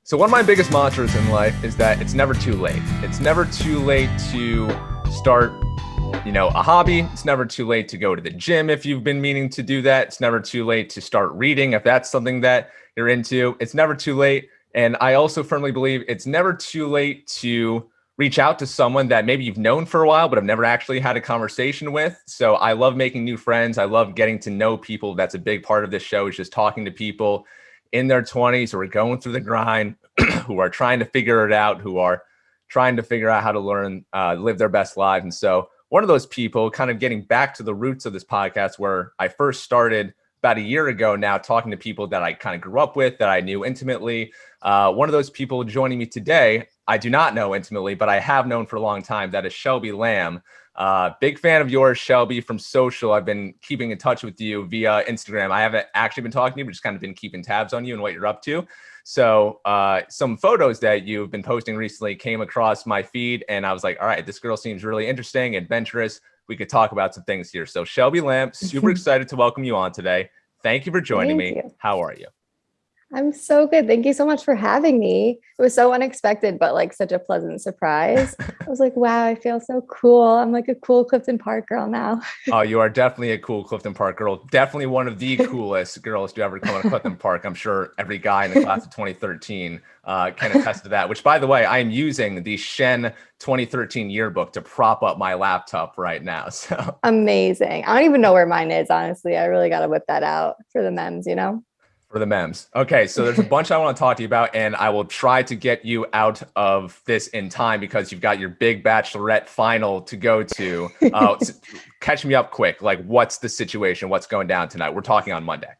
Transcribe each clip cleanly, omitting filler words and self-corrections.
So one of my biggest mantras in life is that it's never too late. It's never too late to start, a hobby. It's never too late to go to the gym if you've been meaning to do that. It's never too late to start reading if that's something that you're into. It's never too late. And I also firmly believe it's never too late to reach out to someone that maybe you've known for a while, but have never actually had a conversation with. So I love making new friends. I love getting to know people. That's a big part of this show, is just talking to people in their 20s who are going through the grind, who are trying to figure it out, who are trying to figure out how to learn, live their best lives. And so one of those people, kind of getting back to the roots of this podcast, where I first started about a year ago now, talking to people that I kind of grew up with, that I knew intimately. One of those people joining me today, I do not know intimately, but I have known for a long time. That is Shelby Lam. Big fan of yours, Shelby, from social. I've been keeping in touch with you via Instagram. I haven't actually been talking to you, but just kind of been keeping tabs on you and what you're up to. So some photos that you've been posting recently came across my feed, and I was like, all right, this girl seems really interesting, adventurous. We could talk about some things here. So Shelby Lam, super excited to welcome you on today. Thank you for joining me. How are you? I'm so good. Thank you so much for having me. It was so unexpected, but like such a pleasant surprise. I was like, wow, I feel so cool. I'm like a cool Clifton Park girl now. Oh, you are definitely a cool Clifton Park girl. Definitely one of the coolest girls to ever come to Clifton Park. I'm sure every guy in the class of 2013 can attest to that, which, by the way, I am using the Shen 2013 yearbook to prop up my laptop right now. So amazing. I don't even know where mine is, honestly. I really got to whip that out for the memes. For the memes. Okay, so there's a bunch I want to talk to you about, and I will try to get you out of this in time because you've got your big bachelorette final to go to. Catch me up quick. Like, what's the situation? What's going down tonight? We're talking on Monday.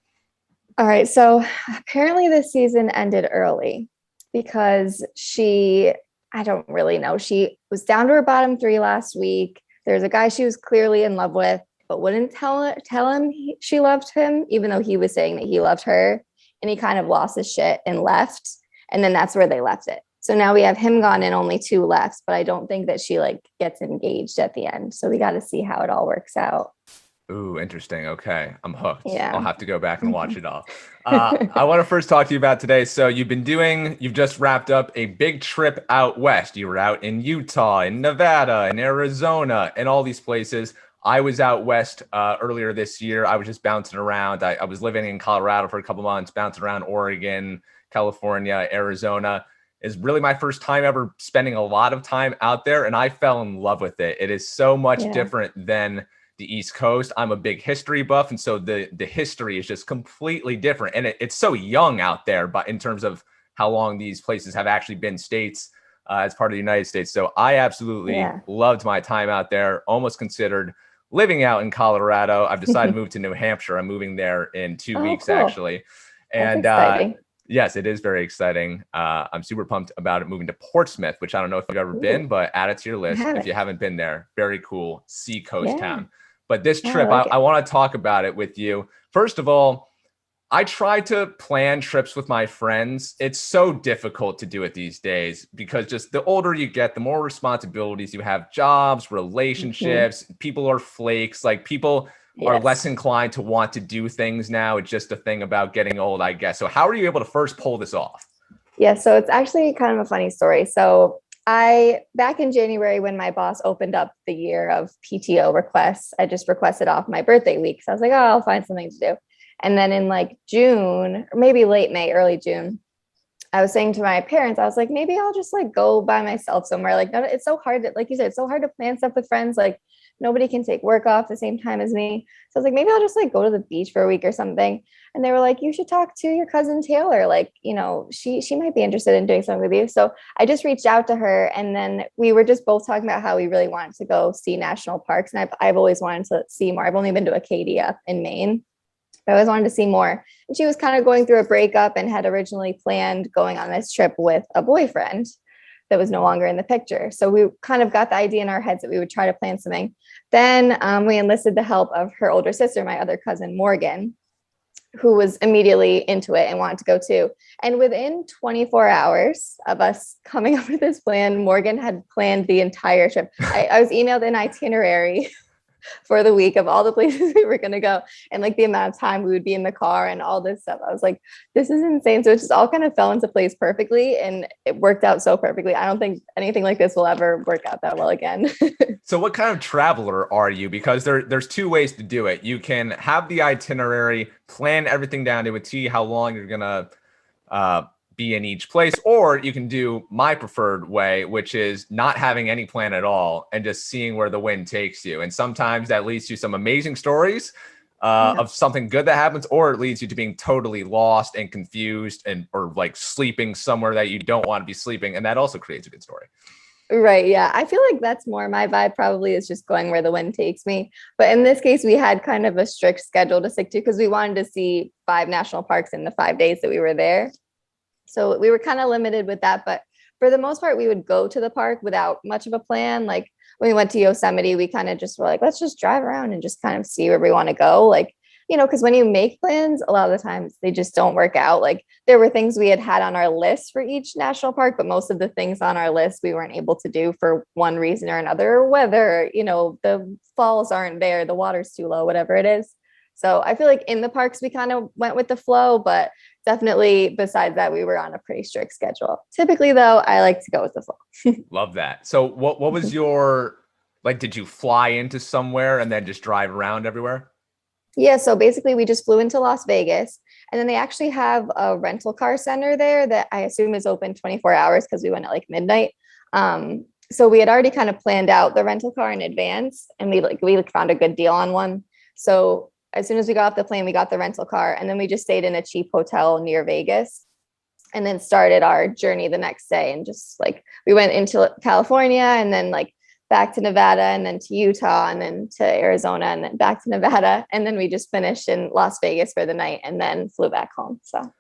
All right. So apparently this season ended early because I don't really know. She was down to her bottom three last week. There's a guy she was clearly in love with, but wouldn't tell him she loved him, even though he was saying that he loved her. And he kind of lost his shit and left. And then that's where they left it. So now we have him gone and only two left, but I don't think that she gets engaged at the end. So we got to see how it all works out. Ooh, interesting. Okay, I'm hooked. Yeah. I'll have to go back and watch it all. I want to first talk to you about today. So you've just wrapped up a big trip out west. You were out in Utah, in Nevada, in Arizona, and all these places. I was out west earlier this year. I was just bouncing around. I was living in Colorado for a couple months, bouncing around Oregon, California, Arizona. Is really my first time ever spending a lot of time out there, and I fell in love with it. It is so much different than the East Coast. I'm a big history buff, and so the history is just completely different. And it's so young out there, but in terms of how long these places have actually been states as part of the United States. So I absolutely loved my time out there. Almost considered living out in Colorado. I've decided to move to New Hampshire. I'm moving there in 2 weeks, cool. Actually. And yes, it is very exciting. I'm super pumped about it, moving to Portsmouth, which I don't know if you've ever been, but add it to your list if you haven't been there. Very cool seacoast town. But this trip, I want to talk about it with you. First of all, I try to plan trips with my friends. It's so difficult to do it these days because just the older you get, the more responsibilities you have, jobs, relationships, people are flakes. Like people are less inclined to want to do things now. It's just a thing about getting old, I guess. So how are you able to first pull this off? Yeah, so it's actually kind of a funny story. So back in January, when my boss opened up the year of PTO requests, I just requested off my birthday week. So I was like, oh, I'll find something to do. And then in June, or maybe late May, early June, I was saying to my parents, I was like, maybe I'll just go by myself somewhere. It's so hard to, like you said, it's so hard to plan stuff with friends. Nobody can take work off the same time as me. So I was like, maybe I'll just go to the beach for a week or something. And they were like, you should talk to your cousin Taylor. She might be interested in doing something with you. So I just reached out to her, and then we were just both talking about how we really wanted to go see national parks. And I've always wanted to see more. I've only been to Acadia in Maine. I always wanted to see more. And she was kind of going through a breakup and had originally planned going on this trip with a boyfriend that was no longer in the picture. So we kind of got the idea in our heads that we would try to plan something. Then we enlisted the help of her older sister, my other cousin, Morgan, who was immediately into it and wanted to go too. And within 24 hours of us coming up with this plan, Morgan had planned the entire trip. I was emailed an itinerary for the week of all the places we were going to go, and like the amount of time we would be in the car and all this stuff. I was like, this is insane. So it just all kind of fell into place perfectly, and it worked out so perfectly. I don't think anything like this will ever work out that well again. So what kind of traveler are you? Because there's two ways to do it. You can have the itinerary, plan everything down to a T, how long you're gonna be in each place, or you can do my preferred way, which is not having any plan at all and just seeing where the wind takes you. And sometimes that leads to some amazing stories of something good that happens, or it leads you to being totally lost and confused and or like sleeping somewhere that you don't want to be sleeping. And that also creates a good story. Right. Yeah. I feel like that's more my vibe, probably, is just going where the wind takes me. But in this case, we had kind of a strict schedule to stick to because we wanted to see 5 national parks in the 5 days that we were there. So we were kind of limited with that. But for the most part, we would go to the park without much of a plan. Like when we went to Yosemite, we kind of just were like, let's just drive around and just kind of see where we want to go. Like, you know, because when you make plans, a lot of the times they just don't work out. Like there were things we had on our list for each national park, but most of the things on our list we weren't able to do for one reason or another, whether, you know, the falls aren't there, the water's too low, whatever it is. So I feel like in the parks, we kind of went with the flow, but definitely besides that, we were on a pretty strict schedule. Typically, though, I like to go with the flow. Love that. So what was your, like, did you fly into somewhere and then just drive around everywhere? Yeah, so basically we just flew into Las Vegas, and then they actually have a rental car center there that I assume is open 24 hours because we went at like midnight. So we had already kind of planned out the rental car in advance, and we found a good deal on one. So as soon as we got off the plane, we got the rental car, and then we just stayed in a cheap hotel near Vegas and then started our journey the next day. And just like we went into California and then like back to Nevada and then to Utah and then to Arizona and then back to Nevada. And then we just finished in Las Vegas for the night and then flew back home. So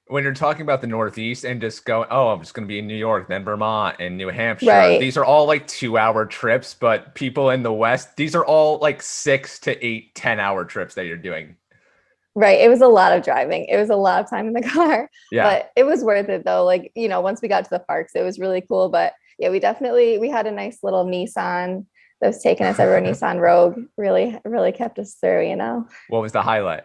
when you're talking about the Northeast and just going, oh, I'm just going to be in New York, then Vermont and New Hampshire. Right. These are all like 2-hour trips, but people in the West, these are all like 6 to 8, 10-hour trips that you're doing. Right. It was a lot of driving. It was a lot of time in the car, Yeah. But it was worth it though. Like, you know, once we got to the parks, it was really cool. But yeah, we had a nice little Nissan that was taking us over. Nissan Rogue really kept us through, you know. What was the highlight?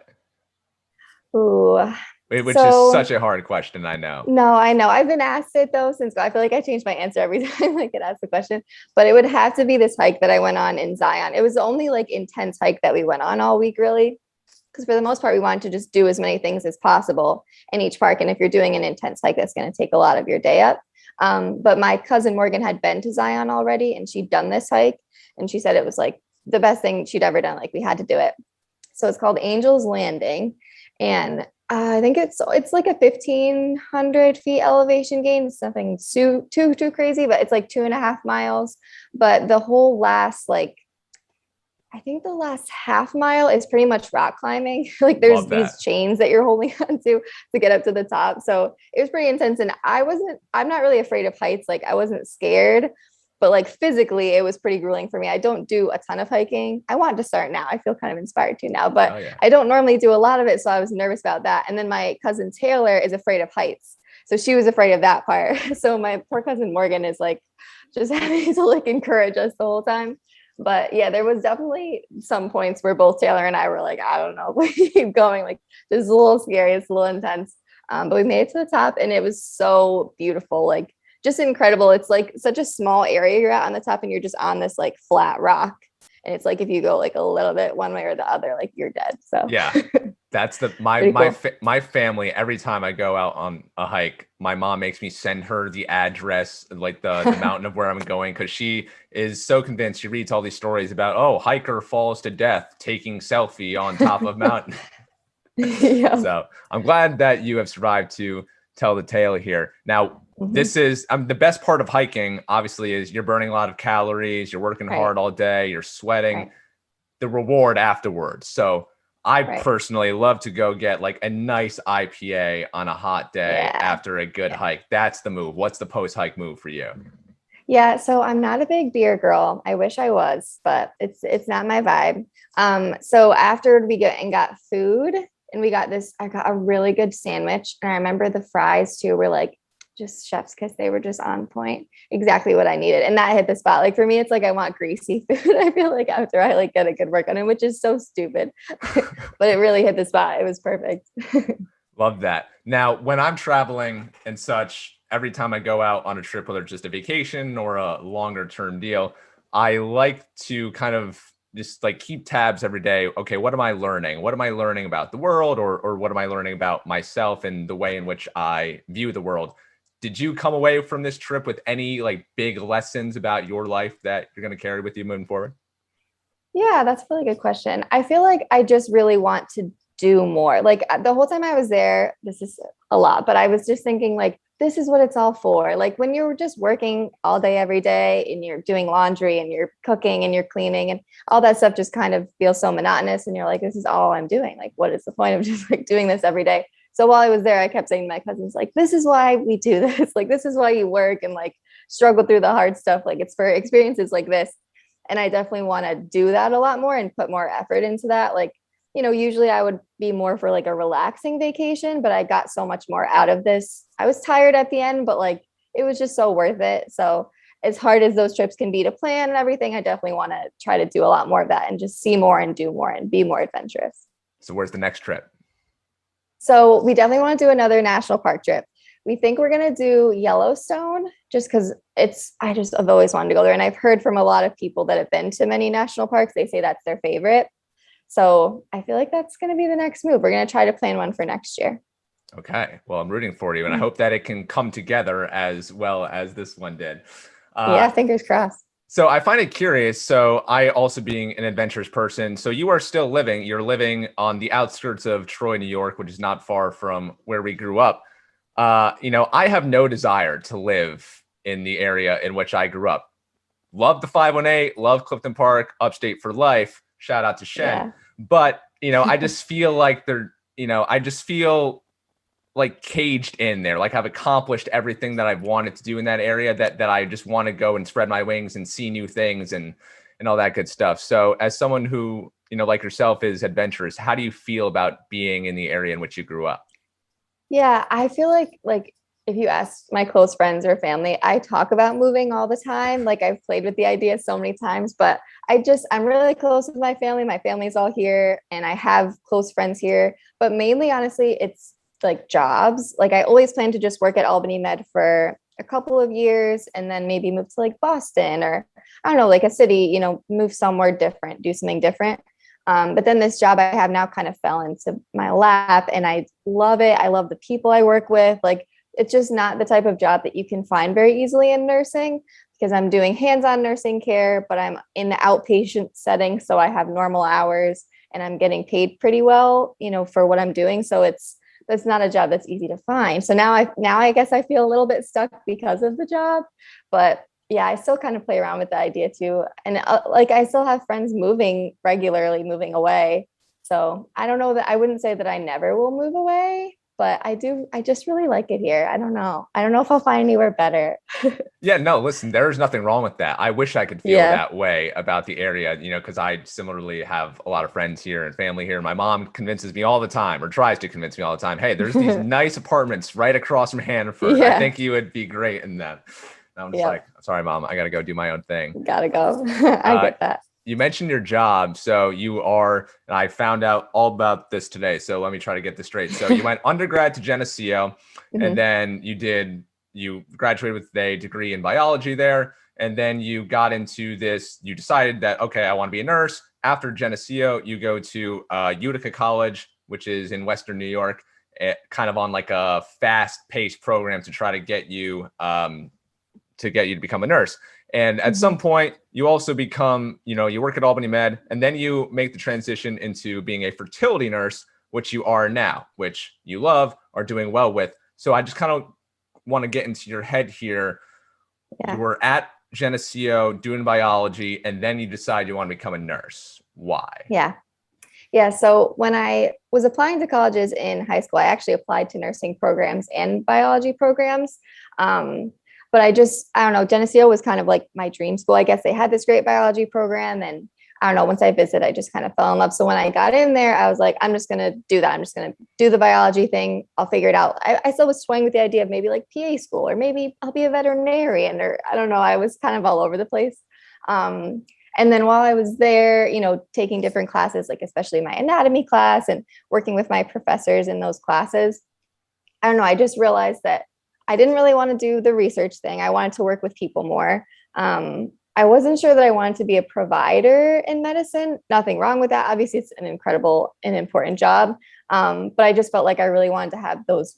Ooh. Which is such a hard question, I know. No, I know. I've been asked it though since I feel like I change my answer every time I get asked the question. But it would have to be this hike that I went on in Zion. It was the only like intense hike that we went on all week, really. Because for the most part, we wanted to just do as many things as possible in each park. And if you're doing an intense hike, that's going to take a lot of your day up. But my cousin Morgan had been to Zion already, and she'd done this hike. And she said it was like the best thing she'd ever done. Like we had to do it. So it's called Angel's Landing. And I think it's like a 1,500 feet elevation gain. It's nothing too crazy, but it's like 2.5 miles. But the whole last I think the last half mile is pretty much rock climbing. Like there's these chains that you're holding on to get up to the top. So it was pretty intense. And I'm not really afraid of heights. Like I wasn't scared, but like physically it was pretty grueling for me. I don't do a ton of hiking. I want to start now. I feel kind of inspired to now, but I don't normally do a lot of it. So I was nervous about that. And then my cousin Taylor is afraid of heights. So she was afraid of that part. So my poor cousin Morgan is like just having to like encourage us the whole time. But yeah, there was definitely some points where both Taylor and I were like, I don't know, we keep going. Like this is a little scary. It's a little intense. But we made it to the top and it was so beautiful. Like just incredible. It's like such a small area you're at on the top and you're just on this like flat rock. And it's like, if you go like a little bit one way or the other, like you're dead. So yeah, that's my family. Every time I go out on a hike, my mom makes me send her the address, like the mountain of where I'm going. Cause she is so convinced. She reads all these stories about, oh, hiker falls to death, taking selfie on top of mountain. Yeah. So I'm glad that you have survived to tell the tale here. Now, this is the best part of hiking, obviously, is you're burning a lot of calories, you're working hard all day, you're sweating, the reward afterwards. So I personally love to go get like a nice IPA on a hot day after a good hike. That's the move. What's the post-hike move for you? Yeah, so I'm not a big beer girl. I wish I was, but it's not my vibe. So after we got food and I got a really good sandwich. And I remember the fries too were like just chef's kiss. They were just on point, exactly what I needed. And that hit the spot. Like for me, it's like, I want greasy food. I feel like after I like get a good workout in, which is so stupid, but it really hit the spot. It was perfect. Love that. Now, when I'm traveling and such, every time I go out on a trip, whether it's just a vacation or a longer term deal, I like to kind of just like keep tabs every day. Okay, what am I learning? What am I learning about the world, or what am I learning about myself and the way in which I view the world? Did you come away from this trip with any like big lessons about your life that you're going to carry with you moving forward? Yeah, that's a really good question. I feel like I just really want to do more. Like the whole time I was there, this is a lot, but I was just thinking like, this is what it's all for. Like when you're just working all day, every day, and you're doing laundry and you're cooking and you're cleaning and all that stuff just kind of feels so monotonous. And you're like, this is all I'm doing. Like, what is the point of just like doing this every day? So while I was there, I kept saying to my cousins, like, this is why we do this. Like, this is why you work and like struggle through the hard stuff. Like it's for experiences like this. And I definitely want to do that a lot more and put more effort into that. Like, usually I would be more for like a relaxing vacation, but I got so much more out of this. I was tired at the end, but like it was just so worth it. So as hard as those trips can be to plan and everything, I definitely want to try to do a lot more of that and just see more and do more and be more adventurous. So where's the next trip? So we definitely want to do another national park trip. We think we're going to do Yellowstone just because I've always wanted to go there. And I've heard from a lot of people that have been to many national parks. They say that's their favorite. So I feel like that's going to be the next move. We're going to try to plan one for next year. Okay. Well, I'm rooting for you, and I hope that it can come together as well as this one did. Yeah, fingers crossed. So I find it curious. So I also being an adventurous person, so you're living on the outskirts of Troy, New York, which is not far from where we grew up. I have no desire to live in the area in which I grew up. Love the 518, love Clifton Park, upstate for life. Shout out to Shen. Yeah. But, I just feel like I just feel like caged in there. Like I've accomplished everything that I've wanted to do in that area, that I just want to go and spread my wings and see new things and all that good stuff. So as someone who, like yourself is adventurous, how do you feel about being in the area in which you grew up? Yeah, I feel like if you ask my close friends or family, I talk about moving all the time. Like I've played with the idea so many times, but I'm really close with my family. My family's all here and I have close friends here, but mainly honestly, it's like jobs. Like I always plan to just work at Albany Med for a couple of years and then maybe move to like Boston or I don't know, like a city, move somewhere different, do something different. But then this job I have now kind of fell into my lap and I love it. I love the people I work with. Like it's just not the type of job that you can find very easily in nursing because I'm doing hands-on nursing care, but I'm in the outpatient setting. So I have normal hours and I'm getting paid pretty well, for what I'm doing. So that's not a job that's easy to find. So now I guess I feel a little bit stuck because of the job, but yeah, I still kind of play around with the idea too. And like I still have friends moving regularly, away. So I don't know that I wouldn't say that I never will move away, but I just really like it here. I don't know if I'll find anywhere better. Yeah, no, listen, there's nothing wrong with that. I wish I could feel that way about the area, because I similarly have a lot of friends here and family here. My mom convinces me all the time, or tries to convince me all the time, hey, there's these nice apartments right across from Hanford. Yeah. I think you would be great in them. And I'm just like, sorry, Mom, I got to go do my own thing. Gotta go. I get that. You mentioned your job. So and I found out all about this today. So let me try to get this straight. So you went undergrad to Geneseo, and then you graduated with a degree in biology there. And then you got into this, you decided that, okay, I want to be a nurse. After Geneseo, you go to Utica College, which is in Western New York, kind of on like a fast paced program to try to get you to become a nurse. And at some point, you also become, you work at Albany Med, and then you make the transition into being a fertility nurse, which you are now, which you love, are doing well with. So I just kind of want to get into your head here. Yeah. You were at Geneseo doing biology, and then you decide you want to become a nurse. Why? Yeah. So when I was applying to colleges in high school, I actually applied to nursing programs and biology programs. But I don't know, Geneseo was kind of like my dream school. I guess they had this great biology program and I don't know, once I visited, I just kind of fell in love. So when I got in there, I was like, I'm just going to do that. I'm just going to do the biology thing. I'll figure it out. I still was toying with the idea of maybe like PA school, or maybe I'll be a veterinarian, or I don't know. I was kind of all over the place. And then while I was there, taking different classes, like especially my anatomy class and working with my professors in those classes, I don't know, I just realized that I didn't really want to do the research thing. I wanted to work with people more. I wasn't sure that I wanted to be a provider in medicine. Nothing wrong with that. Obviously, it's an incredible and important job. But I just felt like I really wanted to have those,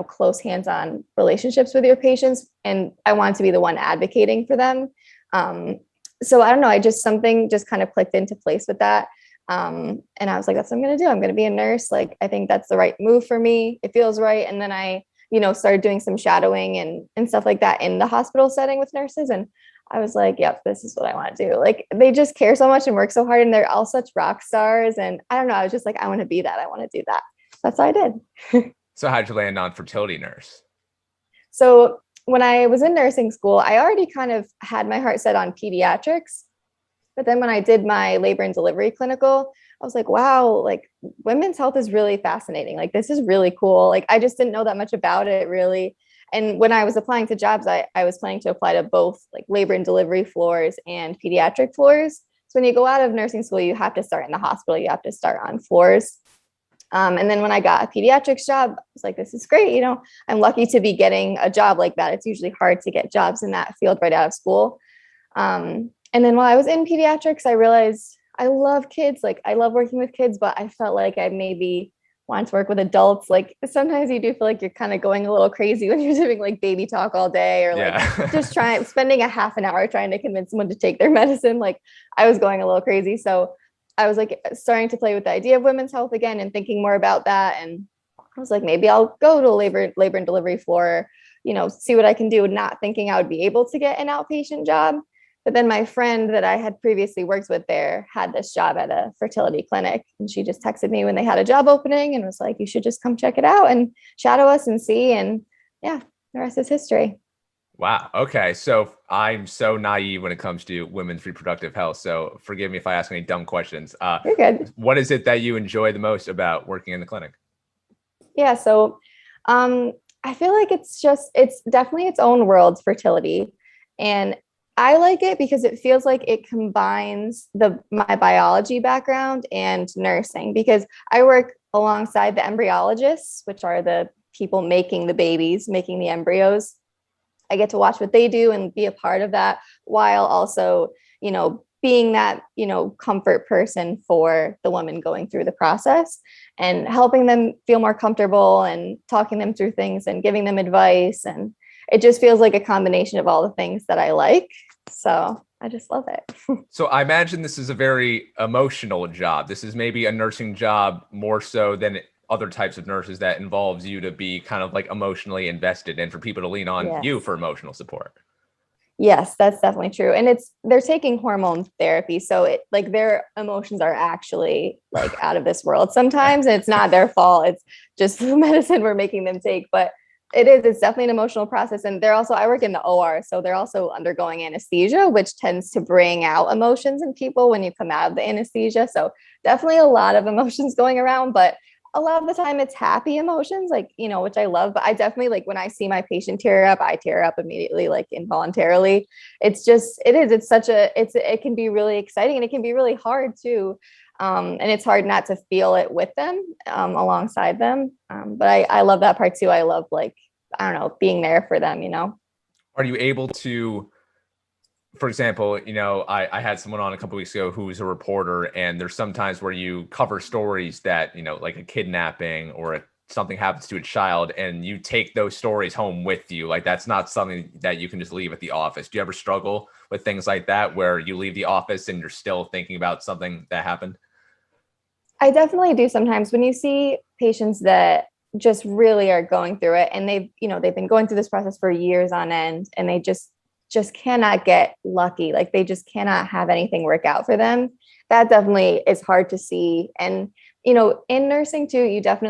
close hands-on relationships with your patients. And I wanted to be the one advocating for them. So I don't know, something just kind of clicked into place with that. And I was like, that's what I'm going to do. I'm going to be a nurse. Like, I think that's the right move for me. It feels right. And then I, started doing some shadowing and stuff like that in the hospital setting with nurses. And I was like, yep, this is what I want to do. Like, they just care so much and work so hard, and they're all such rock stars. And I don't know, I was just like, I want to be that. I want to do that. That's what I did. So how'd you land on fertility nurse? So when I was in nursing school, I already kind of had my heart set on pediatrics. But then when I did my labor and delivery clinical, I was like, wow, like women's health is really fascinating. Like, this is really cool. Like, I just didn't know that much about it really. And when I was applying to jobs, I was planning to apply to both like labor and delivery floors and pediatric floors. So when you go out of nursing school, you have to start in the hospital. You have to start on floors. And then when I got a pediatrics job, I was like, this is great. I'm lucky to be getting a job like that. It's usually hard to get jobs in that field right out of school. And then while I was in pediatrics, I realized I love kids. Like, I love working with kids, but I felt like I maybe wanted to work with adults. Like, sometimes you do feel like you're kind of going a little crazy when you're doing like baby talk all day, or like just spending a half an hour trying to convince someone to take their medicine. Like, I was going a little crazy. So I was like starting to play with the idea of women's health again and thinking more about that. And I was like, maybe I'll go to a labor and delivery floor, see what I can do, not thinking I would be able to get an outpatient job. But then my friend that I had previously worked with there had this job at a fertility clinic. And she just texted me when they had a job opening and was like, you should just come check it out and shadow us and see. And yeah, the rest is history. Wow. Okay. So I'm so naive when it comes to women's reproductive health. So forgive me if I ask any dumb questions. You're good. What is it that you enjoy the most about working in the clinic? Yeah. So I feel like it's definitely its own world, fertility. And I like it because it feels like it combines my biology background and nursing, because I work alongside the embryologists, which are the people making the babies, making the embryos. I get to watch what they do and be a part of that, while also, being that, comfort person for the woman going through the process and helping them feel more comfortable and talking them through things and giving them advice. And it just feels like a combination of all the things that I like. So I just love it. So I imagine this is a very emotional job. This is maybe a nursing job more so than other types of nurses that involves you to be kind of like emotionally invested and for people to lean on you for emotional support. Yes, that's definitely true. And they're taking hormone therapy. So their emotions are actually like out of this world sometimes. And it's not their fault. It's just the medicine we're making them take. But it's definitely an emotional process. And I work in the OR. So they're also undergoing anesthesia, which tends to bring out emotions in people when you come out of the anesthesia. So definitely a lot of emotions going around, but a lot of the time it's happy emotions, which I love. But I definitely, like, when I see my patient tear up, I tear up immediately, like involuntarily. It can be really exciting, and it can be really hard too. And it's hard not to feel it with them, alongside them. But I love that part too. I love, like, I don't know, being there for them, Are you able to, for example, I had someone on a couple of weeks ago who's a reporter, and there's sometimes where you cover stories that, like a kidnapping or something happens to a child, and you take those stories home with you. Like, that's not something that you can just leave at the office. Do you ever struggle with things like that, where you leave the office and you're still thinking about something that happened? I definitely do sometimes. When you see patients that just really are going through it, and they've been going through this process for years on end, and they just cannot get lucky. Like, they just cannot have anything work out for them. That definitely is hard to see. And, in nursing too, you can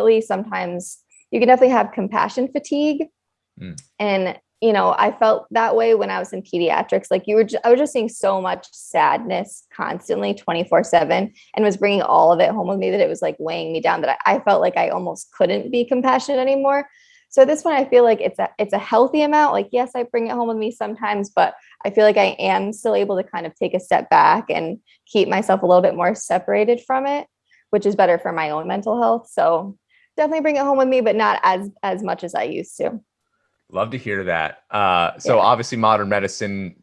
definitely have compassion fatigue. And I felt that way when I was in pediatrics. Like I was just seeing so much sadness constantly 24/7 and was bringing all of it home with me that it was like weighing me down, that I felt like I almost couldn't be compassionate anymore. So at this point, I feel like it's a healthy amount. Like, yes, I bring it home with me sometimes, but I feel like I am still able to kind of take a step back and keep myself a little bit more separated from it, which is better for my own mental health. So definitely bring it home with me, but not as much as I used to. Love to hear that. So Yeah. obviously modern medicine,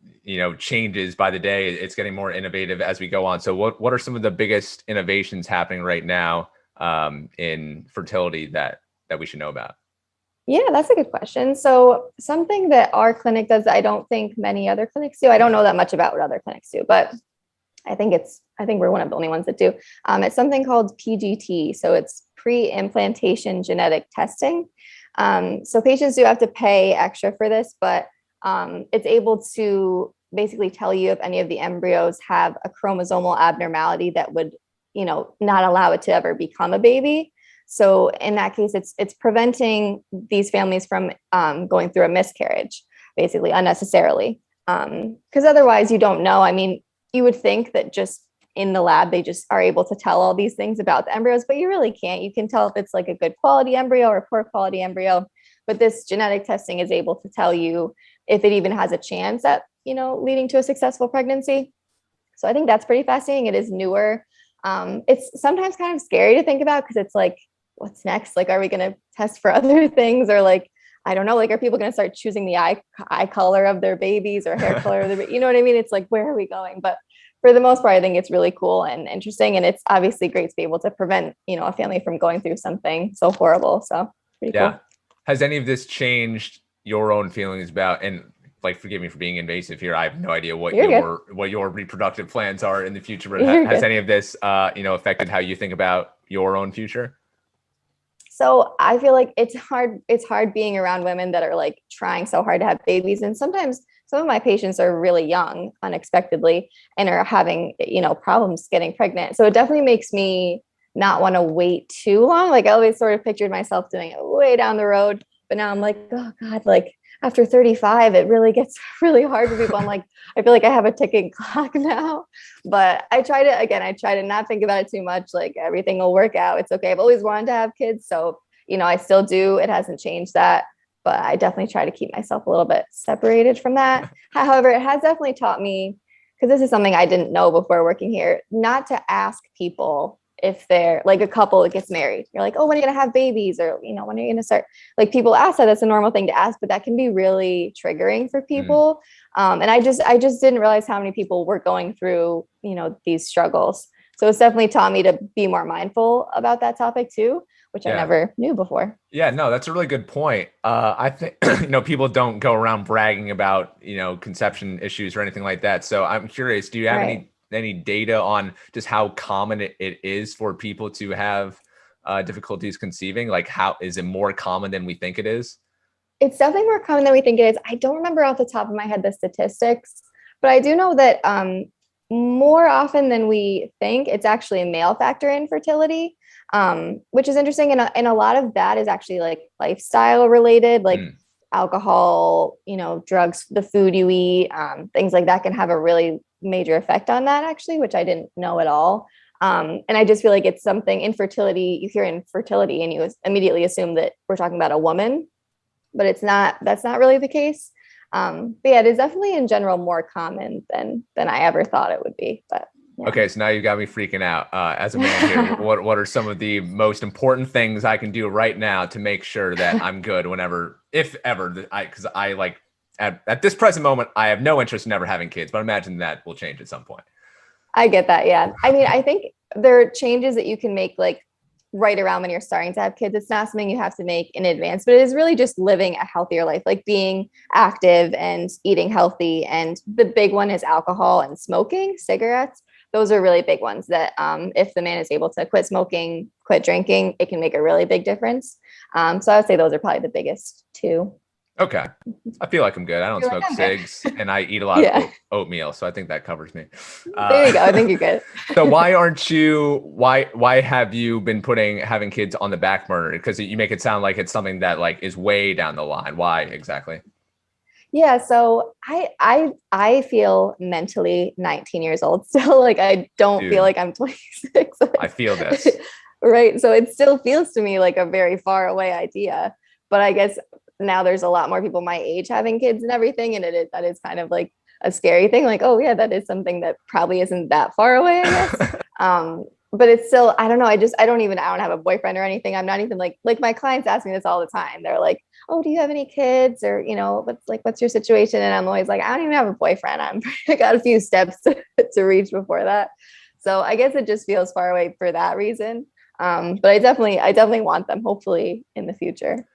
changes by the day. It's getting more innovative as we go on. So what are some of the biggest innovations happening right now in fertility that we should know about? Yeah, that's a good question. So something that our clinic does that I don't think many other clinics do. I don't know that much about what other clinics do, but I think we're one of the only ones that do. It's something called PGT. So it's pre-implantation genetic testing. So patients do have to pay extra for this, but it's able to basically tell you if any of the embryos have a chromosomal abnormality that would, not allow it to ever become a baby. So in that case, it's preventing these families from going through a miscarriage, basically unnecessarily. Because otherwise, you don't know. I mean, you would think that just in the lab, they just are able to tell all these things about the embryos, but you really can't. You can tell if it's like a good quality embryo or a poor quality embryo. But this genetic testing is able to tell you if it even has a chance at, leading to a successful pregnancy. So I think that's pretty fascinating. It is newer. It's sometimes kind of scary to think about because it's like, what's next? Like, are we going to test for other things? Or like, I don't know, like, are people going to start choosing the eye color of their babies or hair color of their, you know what I mean? It's like, where are we going? But for the most part, I think it's really cool and interesting. And it's obviously great to be able to prevent, a family from going through something so horrible. So pretty Yeah. cool. Has any of this changed your own feelings about, and like, forgive me for being invasive here, I have no idea what You're good. what your reproductive plans are in the future, but You're has good. any of this affected how you think about your own future? So I feel like it's hard being around women that are like trying so hard to have babies. And sometimes some of my patients are really young unexpectedly and are having, problems getting pregnant. So it definitely makes me not want to wait too long. Like I always sort of pictured myself doing it way down the road, but now I'm like, oh God, like after 35, it really gets really hard for people. I'm like, I feel like I have a ticking clock now. But I try to not think about it too much. Like everything will work out. It's okay. I've always wanted to have kids. So, I still do. It hasn't changed that. But I definitely try to keep myself a little bit separated from that. However, it has definitely taught me, because this is something I didn't know before working here, not to ask people if they're like a couple that gets married. You're like, oh, when are you going to have babies? Or, when are you going to start? Like people ask that. That's a normal thing to ask, but that can be really triggering for people. And I just didn't realize how many people were going through, these struggles. So it's definitely taught me to be more mindful about that topic too, which I Yeah. never knew before. Yeah, no, that's a really good point. I think, people don't go around bragging about, conception issues or anything like that. So I'm curious, do you have Right. any data on just how common it is for people to have difficulties conceiving? Like, how is it more common than we think it is? It's definitely more common than we think it is. I don't remember off the top of my head the statistics, but I do know that more often than we think, it's actually a male factor in fertility, which is interesting. And a lot of that is actually like lifestyle related, like alcohol, drugs, the food you eat, things like that can have a really major effect on that actually, which I didn't know at all. And I just feel like it's something infertility, you hear infertility and you immediately assume that we're talking about a woman, but that's not really the case. But yeah, it is definitely in general more common than I ever thought it would be. But yeah. Okay, so now you got me freaking out. As a man here, what are some of the most important things I can do right now to make sure that I'm good whenever, if ever, because I like at this present moment, I have no interest in ever having kids, but I imagine that will change at some point. I get that. Yeah. I mean, I think there are changes that you can make like right around when you're starting to have kids. It's not something you have to make in advance, but it is really just living a healthier life, like being active and eating healthy. And the big one is alcohol and smoking, cigarettes. Those are really big ones that if the man is able to quit smoking, quit drinking, it can make a really big difference. So I would say those are probably the biggest two. Okay. I feel like I'm good. I don't You're smoke like, okay. cigs and I eat a lot of Yeah, oatmeal. So I think that covers me. there you go. I think you're good. So why have you been having kids on the back burner? Because you make it sound like it's something that like is way down the line. Why exactly? Yeah, so I feel mentally 19 years old still. Like I don't feel Dude, like I'm 26. I feel this. Right. So it still feels to me like a very far away idea. But I guess now there's a lot more people my age having kids and everything. And that is kind of like a scary thing. Like, oh yeah, that is something that probably isn't that far away, I guess. But it's still, I don't know. I don't have a boyfriend or anything. I'm not even like my clients ask me this all the time. They're like, oh, do you have any kids? Or, what's your situation? And I'm always like, I don't even have a boyfriend. I got a few steps to reach before that. So I guess it just feels far away for that reason. But I definitely want them, hopefully in the future.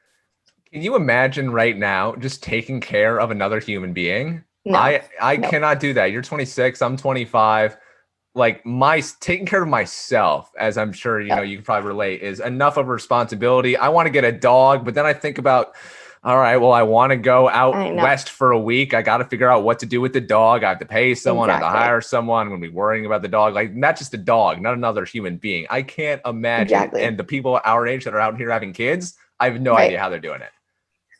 Can you imagine right now just taking care of another human being? No, I no, cannot do that. You're 26, I'm 25. Like my taking care of myself, as I'm sure yep, you can probably relate, is enough of a responsibility. I want to get a dog, but then I think about, all right, well, I want to go out I know. west for a week. I got to figure out what to do with the dog. I have to pay someone, I have to Exactly. hire someone. I'm going to be worrying about the dog. Like, not just a dog, not another human being. I can't imagine. Exactly. And the people our age that are out here having kids, I have no idea Right. how they're doing it.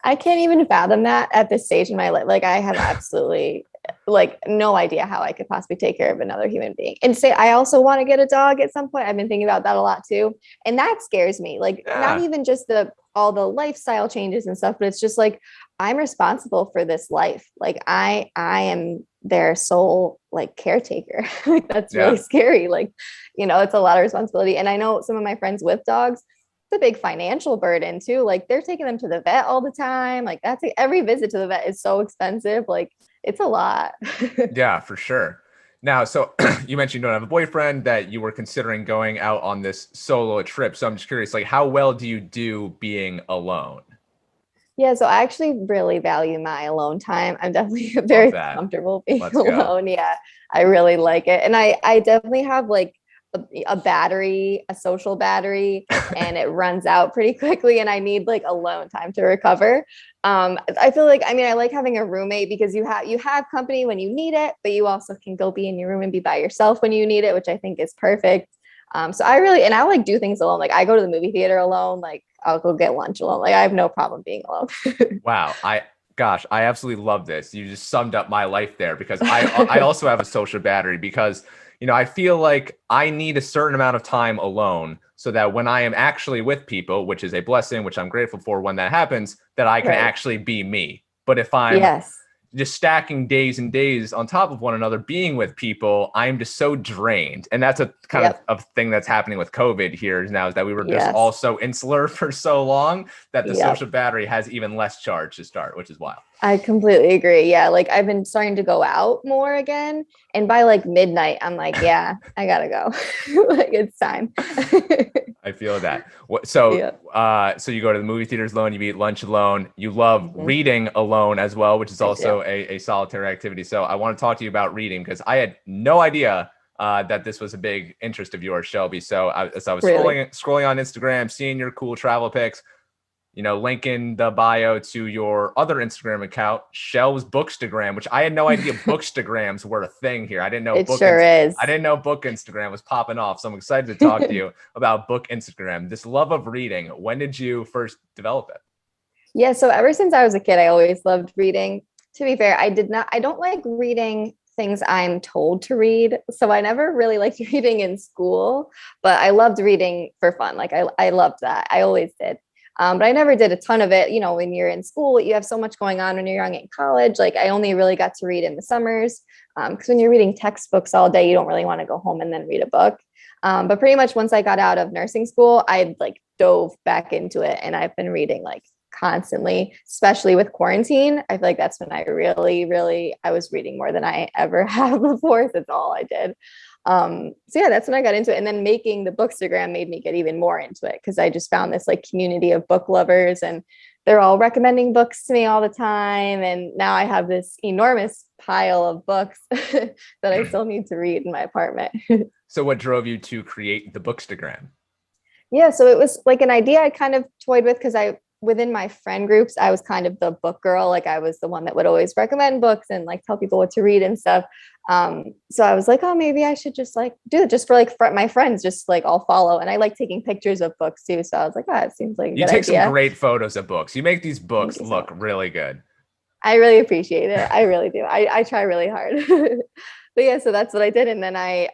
I can't even fathom that at this stage in my life. Like I have absolutely like no idea how I could possibly take care of another human being. And say I also want to get a dog at some point. I've been thinking about that a lot too. And that scares me. Like not Yeah. even just the all the lifestyle changes and stuff, but it's just like I'm responsible for this life. Like I am their sole like caretaker. Like that's really Yeah. scary. Like, it's a lot of responsibility. And I know some of my friends with dogs, it's a big financial burden too. Like they're taking them to the vet all the time. Like every visit to the vet is so expensive. Like it's a lot. Yeah, for sure. Now, so you mentioned you don't have a boyfriend, that you were considering going out on this solo trip. So I'm just curious, like, how well do you do being alone? Yeah, so I actually really value my alone time. I'm definitely Love very that. comfortable being Let's go. alone. Yeah, I really like it. And I definitely have like a battery, a social battery, and it runs out pretty quickly and I need like alone time to recover. I feel like I like having a roommate because you have company when you need it, but you also can go be in your room and be by yourself when you need it, which I think is perfect. So I like do things alone. Like I go to the movie theater alone. Like I'll go get lunch alone. Like I have no problem being alone. Wow. Gosh, I absolutely love this. You just summed up my life there, because I also have a social battery, because I feel like I need a certain amount of time alone so that when I am actually with people, which is a blessing, which I'm grateful for when that happens, that I can Right. actually be me. But if I'm Yes. just stacking days and days on top of one another, being with people, I'm just so drained. And that's a kind Yep. of thing that's happening with COVID here now, is that we were just all Yes. so insular for so long that the Yep. social battery has even less charge to start, which is wild. I completely agree. Yeah. Like I've been starting to go out more again. And by like midnight, I'm like, yeah, I gotta go. Like it's time. I feel that. So, Yeah. so you go to the movie theaters alone, you eat lunch alone, you love Mhm. reading alone as well, which is I do. also a solitary activity. So I want to talk to you about reading, because I had no idea that this was a big interest of yours, Shelby. So as I was Really. scrolling on Instagram, seeing your cool travel pics, link in the bio to your other Instagram account, Shell's Bookstagram, which I had no idea bookstagrams were a thing here. It sure is. I didn't know book Instagram was popping off. So I'm excited to talk to you about book Instagram. This love of reading. When did you first develop it? Yeah. So ever since I was a kid, I always loved reading. To be fair, I don't like reading things I'm told to read. So I never really liked reading in school, but I loved reading for fun. Like I loved that. I always did. But I never did a ton of it. When you're in school, you have so much going on when you're young in college. Like I only really got to read in the summers. Because when you're reading textbooks all day, you don't really want to go home and then read a book. But pretty much once I got out of nursing school, I like dove back into it and I've been reading like constantly, especially with quarantine. I feel like that's when I really, really, I was reading more than I ever have before. That's all I did. So yeah, that's when I got into it. And then making the bookstagram made me get even more into it because I just found this like community of book lovers and they're all recommending books to me all the time. And now I have this enormous pile of books that I still need to read in my apartment. So what drove you to create the Bookstagram? Yeah, so it was like an idea I kind of toyed with because within my friend groups, I was kind of the book girl. Like I was the one that would always recommend books and like tell people what to read and stuff. So I was like, oh, maybe I should just like do it just for like my friends, just like all follow. And I like taking pictures of books too. So I was like, oh, it seems like a You good take some idea. great photos of books. You make these Thank books you so look much. really good. I really appreciate it. I really do. I try really hard. But yeah, so that's what I did. And then I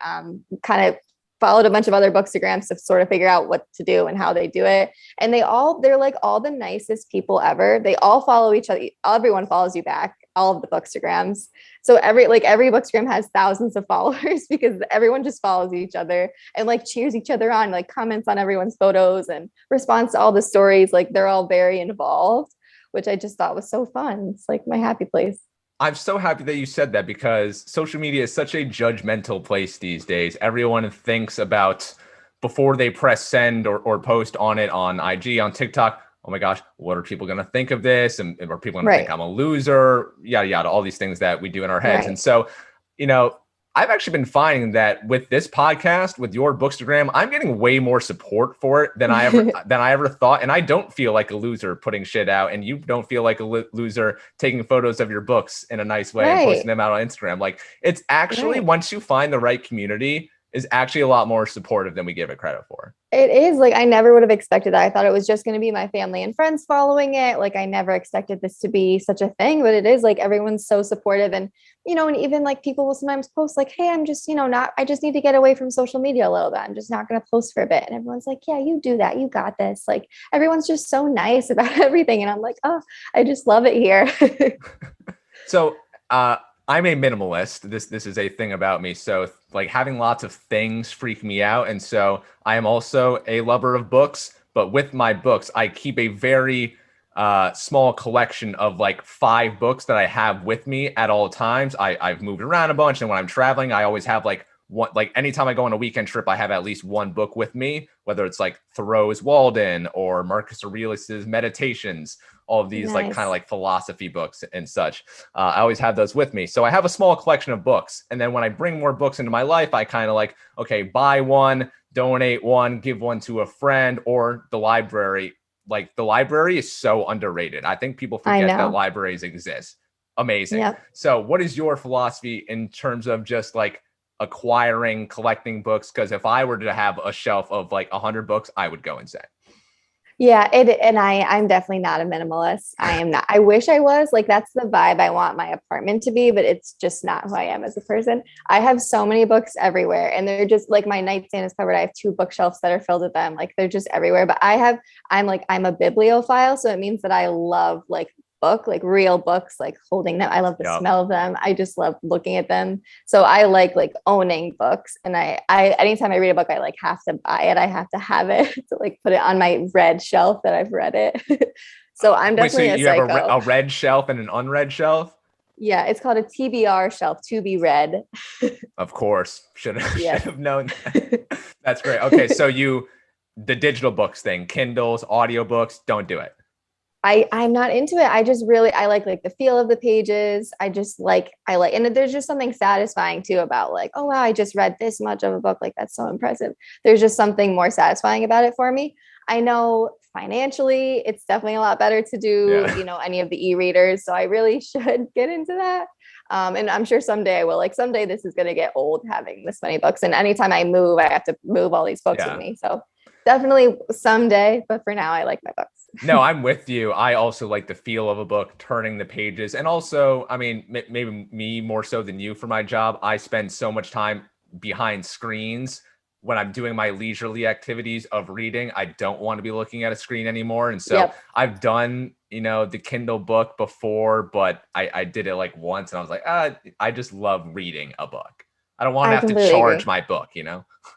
kind of followed a bunch of other bookstagrams to sort of figure out what to do and how they do it. And they're like all the nicest people ever. They all follow each other. Everyone follows you back, all of the bookstagrams. So every bookstagram has thousands of followers because everyone just follows each other and like cheers each other on, like comments on everyone's photos and responds to all the stories. Like they're all very involved, which I just thought was so fun. It's like my happy place. I'm so happy that you said that because social media is such a judgmental place these days. Everyone thinks about before they press send or post on it on IG, on TikTok. Oh my gosh, what are people going to think of this? And are people going to think I'm a loser? Yada, yada, all these things that we do in our heads. And so, I've actually been finding that with this podcast, with your bookstagram, I'm getting way more support for it than I ever thought. And I don't feel like a loser putting shit out, and you don't feel like a loser taking photos of your books in a nice way and posting them out on Instagram. Like it's actually once you find the right community, is actually a lot more supportive than we give it credit for. It is. Like I never would have expected that. I thought it was just going to be my family and friends following it. Like I never expected this to be such a thing, but it is. Like everyone's so supportive. And and even like people will sometimes post like, hey, I'm just I just need to get away from social media a little bit. I'm just not going to post for a bit. And everyone's like, yeah, you do that, you got this. Like everyone's just so nice about everything. And I'm like, oh, I just love it here. So I'm a minimalist. This is a thing about me. So like having lots of things freak me out. And so I am also a lover of books, but with my books, I keep a very small collection of like 5 books that I have with me at all times. I've moved around a bunch, and when I'm traveling, I always have like one, like anytime I go on a weekend trip, I have at least one book with me, whether it's like Thoreau's Walden or Marcus Aurelius's Meditations, all of these like kind of like philosophy books and such. I always have those with me. So I have a small collection of books. And then when I bring more books into my life, I kind of like, okay, buy one, donate one, give one to a friend, or the library. Like the library is so underrated. I think people forget that libraries exist. Amazing. Yep. So what is your philosophy in terms of just like acquiring, collecting books? Because if I were to have a shelf of like 100 books, I would go insane. Yeah, I'm definitely not a minimalist. I am not. I wish I was. Like that's the vibe I want my apartment to be, but it's just not who I am as a person. I have so many books everywhere, and they're just like my nightstand is covered. I have 2 bookshelves that are filled with them. Like they're just everywhere. But I'm a bibliophile, so it means that I love like real books, like holding them. I love the smell of them. I just love looking at them. So I like owning books. And I anytime I read a book, I like have to buy it. I have to have it to like put it on my read shelf that I've read it. So I'm definitely a psycho. Have a read shelf and an unread shelf? Yeah, it's called a TBR shelf, to be read. Of course. Should have known that. That's great. Okay, so the digital books thing, Kindles, audiobooks, don't do it. I'm not into it. I like the feel of the pages. And there's just something satisfying too about like, oh wow, I just read this much of a book. Like that's so impressive. There's just something more satisfying about it for me. I know financially it's definitely a lot better to do, any of the e-readers. So I really should get into that. And I'm sure someday I will. Like someday this is going to get old having this many books. And anytime I move, I have to move all these books with me. So definitely someday, but for now I like my books. No, I'm with you. I also like the feel of a book, turning the pages. And also, I mean, maybe me more so than you for my job. I spend so much time behind screens when I'm doing my leisurely activities of reading. I don't want to be looking at a screen anymore. And so I've done, the Kindle book before, but I did it like once and I was like, I just love reading a book. I don't want to have to charge my book,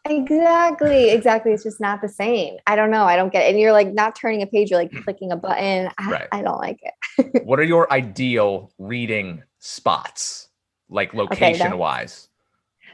Exactly. It's just not the same. I don't know. I don't get it. And you're like not turning a page, you're like clicking a button. I don't like it. What are your ideal reading spots, like location wise?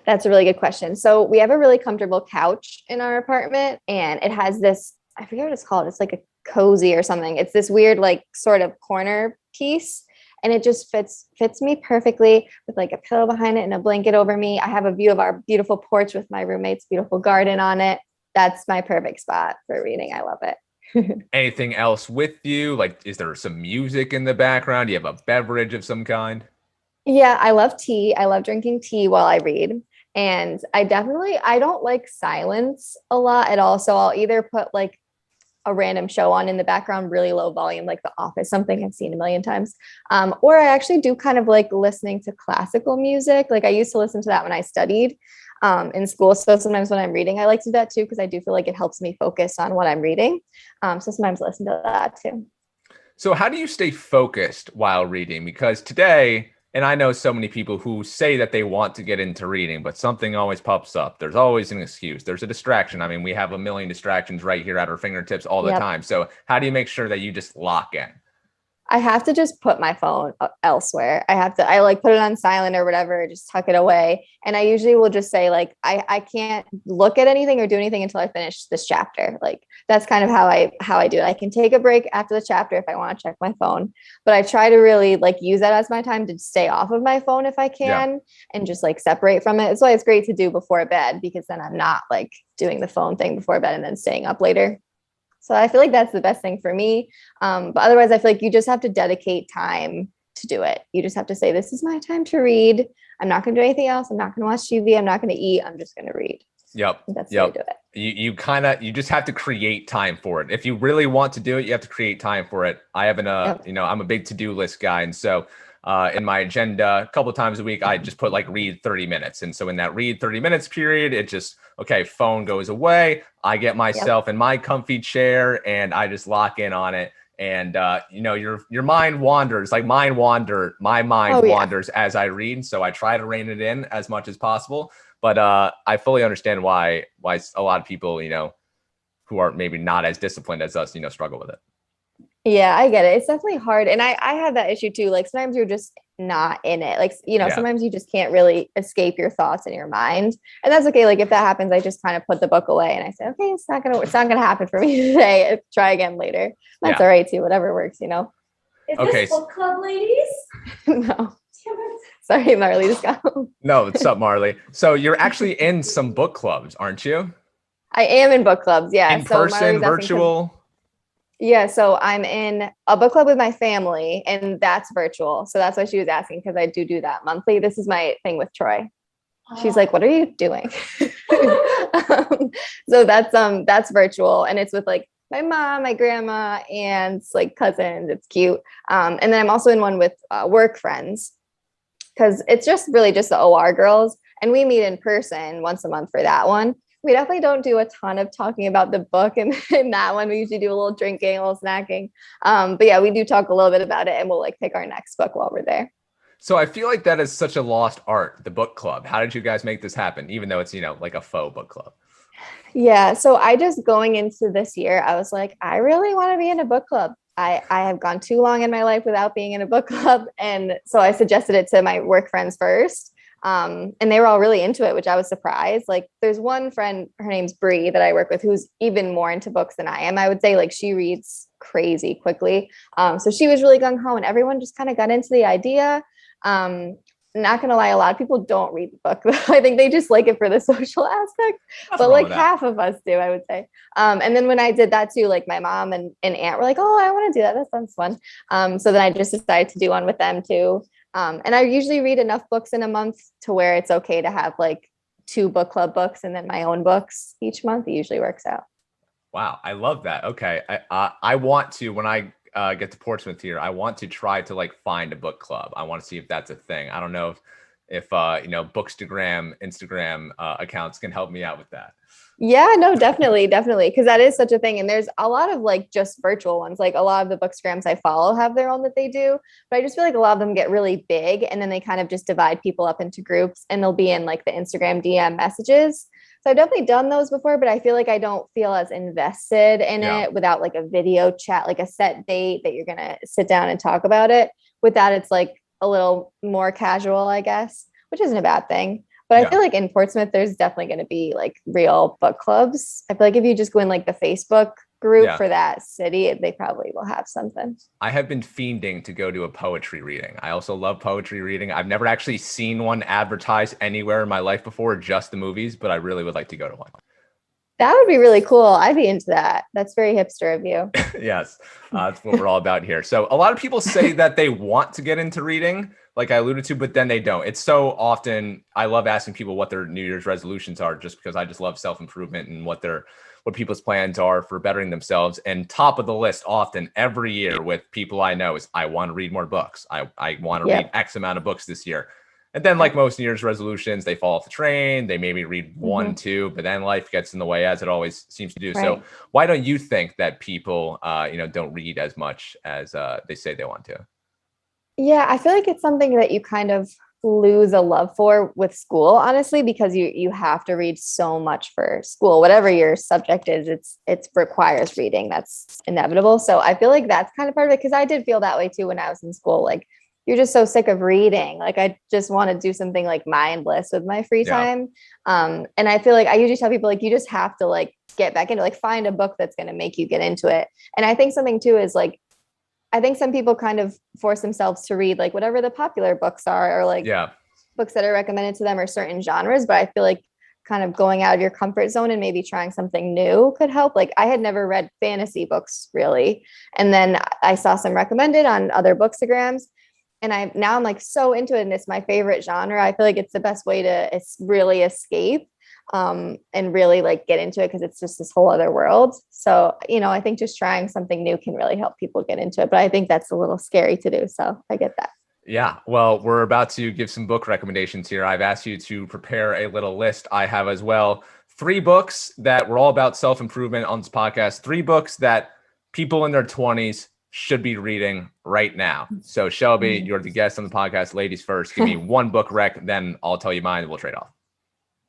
That's a really good question. So we have a really comfortable couch in our apartment, and it has this, I forget what it's called. It's like a cozy or something. It's this weird, like sort of corner piece. And it just fits me perfectly with like a pillow behind it and a blanket over me. I have a view of our beautiful porch with my roommate's beautiful garden on it. That's my perfect spot for reading. I love it. Anything else with you? Like, is there some music in the background? Do you have a beverage of some kind? Yeah, I love tea. I love drinking tea while I read. And I don't like silence a lot at all. So I'll either put like a random show on in the background, really low volume, like The Office, something I've seen a million times. Or I actually do kind of like listening to classical music. Like I used to listen to that when I studied in school. So sometimes when I'm reading, I like to do that too, because I do feel like it helps me focus on what I'm reading. So sometimes I listen to that too. So how do you stay focused while reading? Because today, and I know so many people who say that they want to get into reading, but something always pops up. There's always an excuse. There's a distraction. I mean, we have a million distractions right here at our fingertips all the Yep. time. So how do you make sure that you just lock in? I have to just put my phone elsewhere. I like put it on silent or whatever, just tuck it away. And I usually will just say like, I can't look at anything or do anything until I finish this chapter. Like that's kind of how I do it. I can take a break after the chapter if I want to check my phone, but I try to really like use that as my time to stay off of my phone if I can, and just like separate from it. That's why it's great to do before bed, because then I'm not like doing the phone thing before bed and then staying up later. So I feel like that's the best thing for me. But otherwise, I feel like you just have to dedicate time to do it. You just have to say, this is my time to read. I'm not going to do anything else. I'm not going to watch TV. I'm not going to eat. I'm just going to read. Yep. That's the way to do it. You just have to create time for it. If you really want to do it, you have to create time for it. I have I'm a big to-do list guy. And so in my agenda, a couple of times a week, I just put like read 30 minutes. And so in that read 30 minutes period, it just, okay, phone goes away. I get myself in my comfy chair and I just lock in on it. And, your mind wanders, like my mind wanders as I read. So I try to rein it in as much as possible. But I fully understand why a lot of people, who are maybe not as disciplined as us, struggle with it. Yeah, I get it. It's definitely hard. And I have that issue too. Like sometimes you're just not in it. Like, sometimes you just can't really escape your thoughts in your mind. And that's okay. Like if that happens, I just kind of put the book away and I say, okay, it's not gonna happen for me today. I'll try again later. That's all right too. Whatever works, Is this book club, ladies? No. Sorry, Marley, just go. No, what's up, Marley? So you're actually in some book clubs, aren't you? I am in book clubs, yeah. In person, virtual? Yeah, so I'm in a book club with my family, and that's virtual. So that's why she was asking, because I do that monthly. This is my thing with Troy. She's like, "What are you doing?" So that's virtual, and it's with like my mom, my grandma, and like cousins. It's cute. And then I'm also in one with work friends, because it's just really just the OR girls, and we meet in person once a month for that one. We definitely don't do a ton of talking about the book in that one. We usually do a little drinking, a little snacking. But yeah, we do talk a little bit about it, and we'll like pick our next book while we're there. So I feel like that is such a lost art, the book club. How did you guys make this happen? Even though it's, like a faux book club. Yeah. So I just going into this year, I was like, I really want to be in a book club. I have gone too long in my life without being in a book club. And so I suggested it to my work friends first. And they were all really into it, which I was surprised. Like there's one friend, her name's Bree, that I work with, who's even more into books than I am. I would say like she reads crazy quickly. So she was really gung ho, and everyone just kind of got into the idea. Not gonna lie, a lot of people don't read the book. I think they just like it for the social aspect, but like half of us do, I would say. And then when I did that too, like my mom and aunt were like, "Oh, I want to do that. That sounds fun." So then I just decided to do one with them too. And I usually read enough books in a month to where it's okay to have like 2 book club books and then my own books each month. It usually works out. Wow, I love that. Okay, I want to, when I get to Portsmouth here, I want to try to like find a book club. I want to see if that's a thing. I don't know if bookstagram, Instagram accounts can help me out with that. Yeah, no, definitely. Because that is such a thing. And there's a lot of like just virtual ones. Like a lot of the bookstagrams I follow have their own that they do. But I just feel like a lot of them get really big and then they kind of just divide people up into groups, and they'll be in like the Instagram DM messages. So I've definitely done those before, but I feel like I don't feel as invested in it without like a video chat, like a set date that you're going to sit down and talk about it. With that, it's like a little more casual, I guess, which isn't a bad thing. But I feel like in Portsmouth, there's definitely going to be like real book clubs. I feel like if you just go in like the Facebook group for that city, they probably will have something. I have been fiending to go to a poetry reading. I also love poetry reading. I've never actually seen one advertised anywhere in my life before, just the movies, but I really would like to go to one. That would be really cool. I'd be into that. That's very hipster of you. Yes, that's what we're all about here. So a lot of people say that they want to get into reading, like I alluded to, but then they don't. It's so often, I love asking people what their New Year's resolutions are, just because I just love self-improvement and what people's plans are for bettering themselves. And top of the list often every year with people I know is, I want to read more books. I want to read X amount of books this year. And then, like most New Year's resolutions, they fall off the train. They maybe read one, two, but then life gets in the way, as it always seems to do. Right. So why don't you think that people, don't read as much as they say they want to? Yeah, I feel like it's something that you kind of lose a love for with school, honestly, because you have to read so much for school. Whatever your subject is, it requires reading. That's inevitable. So I feel like that's kind of part of it, because I did feel that way too when I was in school. Like, you're just so sick of reading. Like, I just want to do something like mindless with my free time. And I feel like I usually tell people, like, you just have to like get back into, like, find a book that's going to make you get into it. And I think something too is like, I think some people kind of force themselves to read like whatever the popular books are, or like books that are recommended to them, or certain genres. But I feel like kind of going out of your comfort zone and maybe trying something new could help. Like, I had never read fantasy books really. And then I saw some recommended on other bookstagrams. And I'm like so into it, and it's my favorite genre. I feel like it's the best way to really escape and really like get into it, because it's just this whole other world. So, I think just trying something new can really help people get into it. But I think that's a little scary to do. So I get that. Yeah, well, we're about to give some book recommendations here. I've asked you to prepare a little list. I have as well 3 books that were all about self-improvement on this podcast, 3 books that people in their 20s should be reading right now. So Shelby, you're the guest on the podcast. Ladies first. Give me one book rec, then I'll tell you mine and we'll trade off.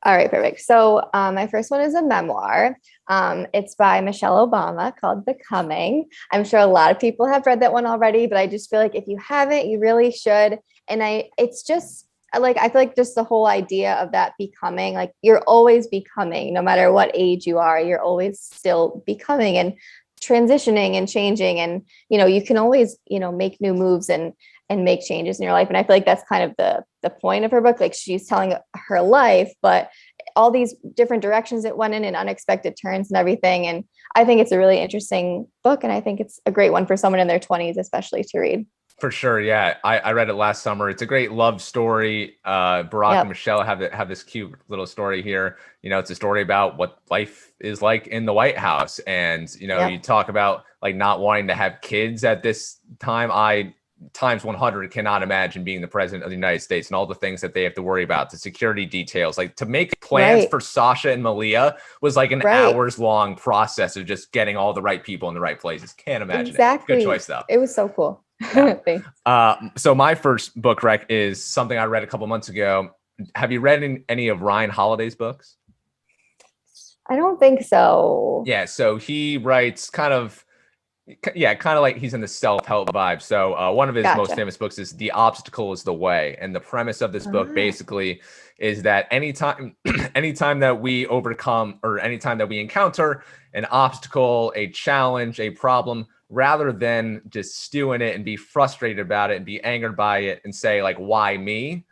All right, perfect. So my first one is a memoir. It's by Michelle Obama, called Becoming. I'm sure a lot of people have read that one already, but I just feel like if you haven't, you really should. And it's just like, I feel like just the whole idea of that becoming, like, you're always becoming, no matter what age you are, you're always still becoming and transitioning and changing. And, you can always, make new moves and make changes in your life. And I feel like that's kind of the point of her book. Like, she's telling her life, but all these different directions it went in and unexpected turns and everything. And I think it's a really interesting book. And I think it's a great one for someone in their 20s, especially, to read. For sure. Yeah. I read it last summer. It's a great love story. Barack and Michelle have this cute little story here. It's a story about what life is like in the White House. And, you talk about like not wanting to have kids at this time. I times 100 cannot imagine being the president of the United States and all the things that they have to worry about, the security details. Like, to make plans for Sasha and Malia was like an hours long process of just getting all the right people in the right places. Can't imagine it. Good choice though. It was so cool. So my first book rec is something I read a couple months ago. Have you read any of Ryan Holiday's books? I don't think so. Yeah. So he writes kind of like he's in the self-help vibe. So one of his most famous books is The Obstacle is the Way. And the premise of this book basically is that anytime that we overcome, or anytime that we encounter an obstacle, a challenge, a problem, rather than just stew in it and be frustrated about it and be angered by it and say like, why me?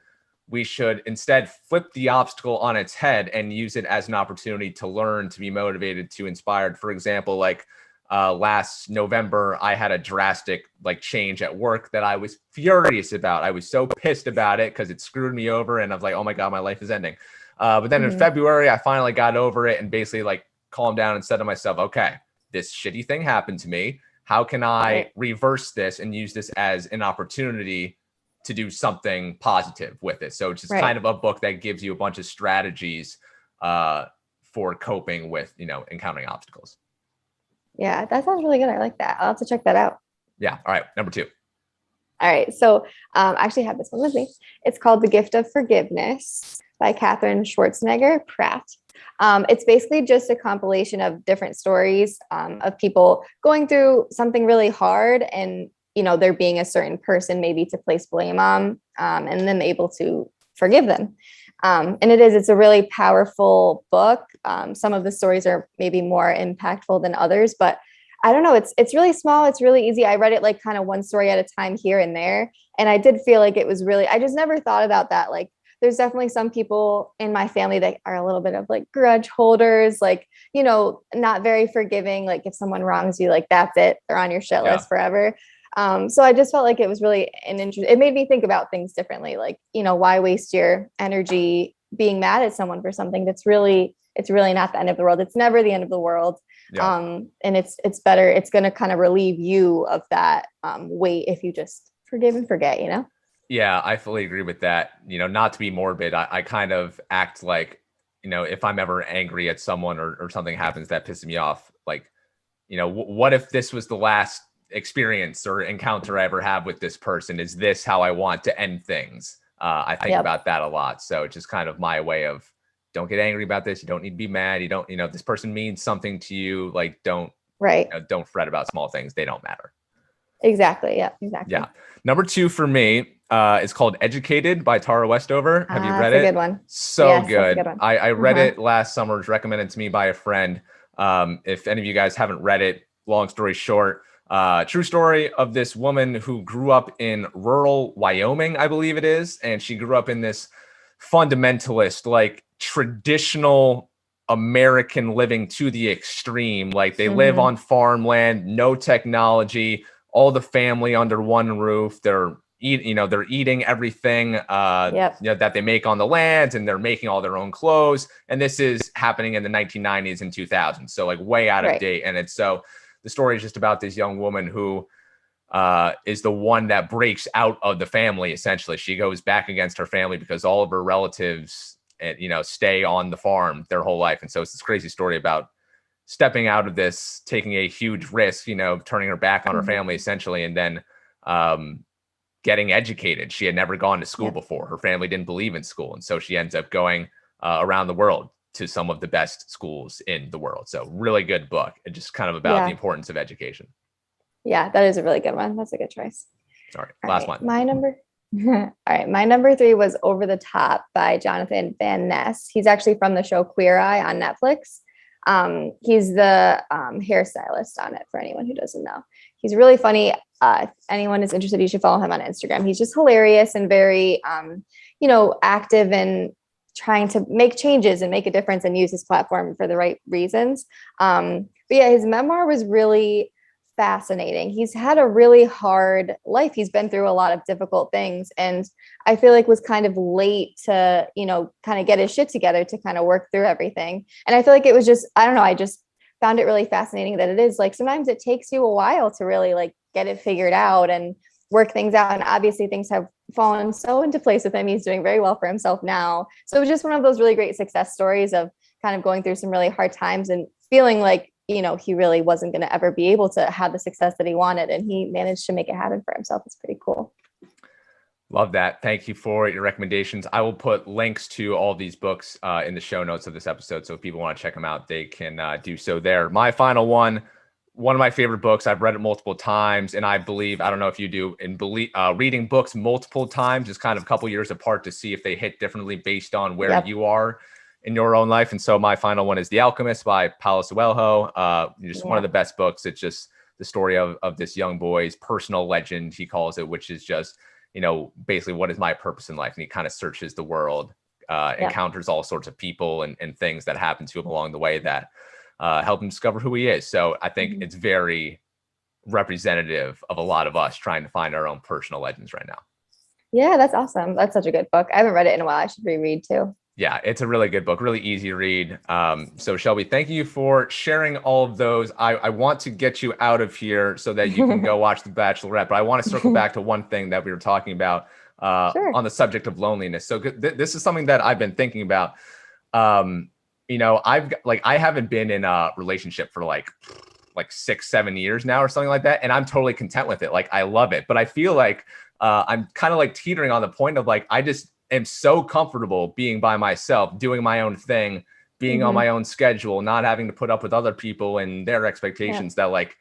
We should instead flip the obstacle on its head and use it as an opportunity to learn, to be motivated, to inspired. For example, like last November, I had a drastic like change at work that I was furious about. I was so pissed about it because it screwed me over, and I was like, oh my God, my life is ending. But then in February, I finally got over it and basically like calmed down and said to myself, okay, this shitty thing happened to me. How can I reverse this and use this as an opportunity to do something positive with it? So it's just kind of a book that gives you a bunch of strategies for coping with, encountering obstacles. Yeah, that sounds really good. I like that. I'll have to check that out. Yeah. All right. Number 2. All right. So I actually have this one with me. It's called The Gift of Forgiveness by Katherine Schwarzenegger Pratt. It's basically just a compilation of different stories of people going through something really hard, and, there being a certain person maybe to place blame on, and then able to forgive them. And it's a really powerful book. Some of the stories are maybe more impactful than others, but I don't know. It's really small. It's really easy. I read it like kind of one story at a time here and there. And I did feel like it was really, I just never thought about that. Like, there's definitely some people in my family that are a little bit of like grudge holders, like, not very forgiving. Like if someone wrongs you, like that's it, they're on your shit list forever. So I just felt like it was really it made me think about things differently. Like, why waste your energy being mad at someone for something it's really not the end of the world. It's never the end of the world. And it's better. It's going to kind of relieve you of that weight if you just forgive and forget, Yeah, I fully agree with that. Not to be morbid, I kind of act like, if I'm ever angry at someone or something happens that pisses me off, like, what if this was the last experience or encounter I ever have with this person? Is this how I want to end things? I think about that a lot. So it's just kind of my way of, don't get angry about this. You don't need to be mad. You don't, if this person means something to you, like don't fret about small things. They don't matter. Exactly. Yeah, exactly. Yeah. Number 2 for me is called Educated by Tara Westover. Have you read it? That's a good one. So yes, good. That's a good one. I read it last summer. It was recommended to me by a friend. If any of you guys haven't read it, long story short, true story of this woman who grew up in rural Wyoming, I believe it is. And she grew up in this fundamentalist, like traditional American living to the extreme. Like they live on farmland, no technology, all the family under one roof. They're eating everything that they make on the land, and they're making all their own clothes. And this is happening in the 1990s and 2000s. So like way out of date. And the story is just about this young woman who is the one that breaks out of the family. Essentially, she goes back against her family because all of her relatives, stay on the farm their whole life. And so it's this crazy story about stepping out of this, taking a huge risk, turning her back on her family essentially, and then getting educated. She had never gone to school before. Her family didn't believe in school. And so she ends up going around the world to some of the best schools in the world. So really good book. And just kind of about the importance of education. Yeah, that is a really good one. That's a good choice. Sorry, last one. My number. All right. My number 3 was Over the Top by Jonathan Van Ness. He's actually from the show Queer Eye on Netflix. He's the hairstylist on it, for anyone who doesn't know. He's really funny. If anyone is interested, you should follow him on Instagram. He's just hilarious and very, active and trying to make changes and make a difference and use his platform for the right reasons. But yeah, his memoir was really fascinating. He's had a really hard life. He's been through a lot of difficult things, and I feel like was kind of late to, kind of get his shit together to kind of work through everything. And I feel like it was just, I don't know, I just found it really fascinating that it is like, sometimes it takes you a while to really like get it figured out and work things out. And obviously things have fallen so into place with him. He's doing very well for himself now. So it was just one of those really great success stories of kind of going through some really hard times and feeling like, he really wasn't going to ever be able to have the success that he wanted. And he managed to make it happen for himself. It's pretty cool. Love that. Thank you for your recommendations. I will put links to all these books in the show notes of this episode. So if people want to check them out, they can do so there. My final one of my favorite books. I've read it multiple times. And I believe, I don't know if you do, in reading books multiple times is kind of a couple years apart to see if they hit differently based on where you are in your own life. And so my final one is The Alchemist by Paulo Coelho. Just one of the best books. It's just the story of this young boy's personal legend, he calls it, which is just, basically what is my purpose in life? And he kind of searches the world, encounters all sorts of people and things that happen to him along the way that help him discover who he is. So I think it's very representative of a lot of us trying to find our own personal legends right now. Yeah, that's awesome. That's such a good book. I haven't read it in a while. I should reread too. Yeah, it's a really good book, really easy to read. So Shelby, thank you for sharing all of those. I want to get you out of here so that you can go watch The Bachelorette, but I want to circle back to one thing that we were talking about on the subject of loneliness. So this is something that I've been thinking about. I haven't been in a relationship for like 6-7 years now or something like that. And I'm totally content with it. Like, I love it, but I feel like I'm kind of like teetering on the point of like, I just am so comfortable being by myself, doing my own thing, being on my own schedule, not having to put up with other people and their expectations that like,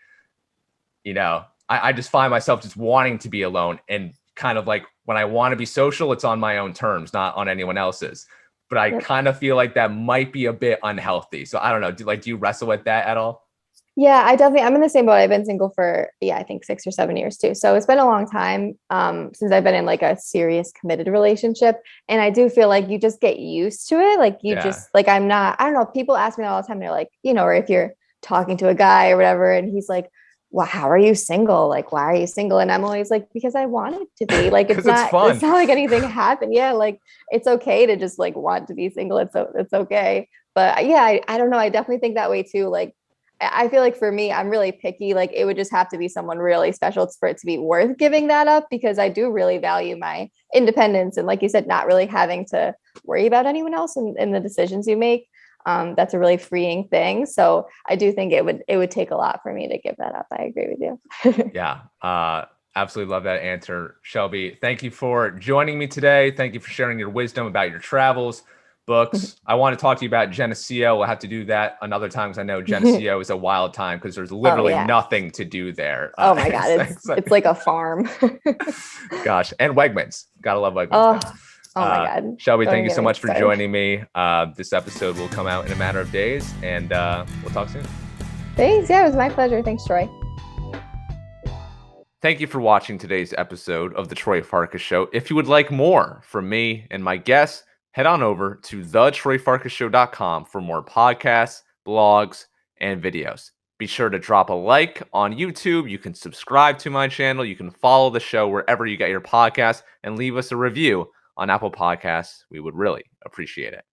I just find myself just wanting to be alone, and kind of like when I want to be social, it's on my own terms, not on anyone else's. But I kind of feel like that might be a bit unhealthy. So I don't know. Do you wrestle with that at all? Yeah, I'm in the same boat. I've been single for, I think 6 or 7 years too. So it's been a long time since I've been in like a serious committed relationship. And I do feel like you just get used to it. Like you Yeah. just, like, I don't know. People ask me all the time, they're like, or if you're talking to a guy or whatever, and he's like, well, how are you single? Like, why are you single? And I'm always like, because I want it to be. Like, Because it's fun. it's not like anything happened. Yeah. Like, it's okay to just like want to be single. It's okay. But yeah, I don't know. I definitely think that way too. Like, I feel like for me, I'm really picky. Like it would just have to be someone really special for it to be worth giving that up, because I do really value my independence. And like you said, not really having to worry about anyone else in the decisions you make. That's a really freeing thing. So I do think it would take a lot for me to give that up. I agree with you. Yeah. Absolutely love that answer, Shelby. Thank you for joining me today. Thank you for sharing your wisdom about your travels, books. I want to talk to you about Geneseo. We'll have to do that another time, because I know Geneseo is a wild time because there's literally nothing to do there. Oh my God, it's like a farm. Gosh, and Wegmans. Gotta love Wegmans. Oh my God. Shelby, thank you so much for joining me. This episode will come out in a matter of days, and we'll talk soon. Thanks. Yeah, it was my pleasure. Thanks, Troy. Thank you for watching today's episode of The Troy Farkas Show. If you would like more from me and my guests, head on over to thetroyfarkasshow.com for more podcasts, blogs, and videos. Be sure to drop a like on YouTube. You can subscribe to my channel. You can follow the show wherever you get your podcasts, and leave us a review on Apple Podcasts. We would really appreciate it.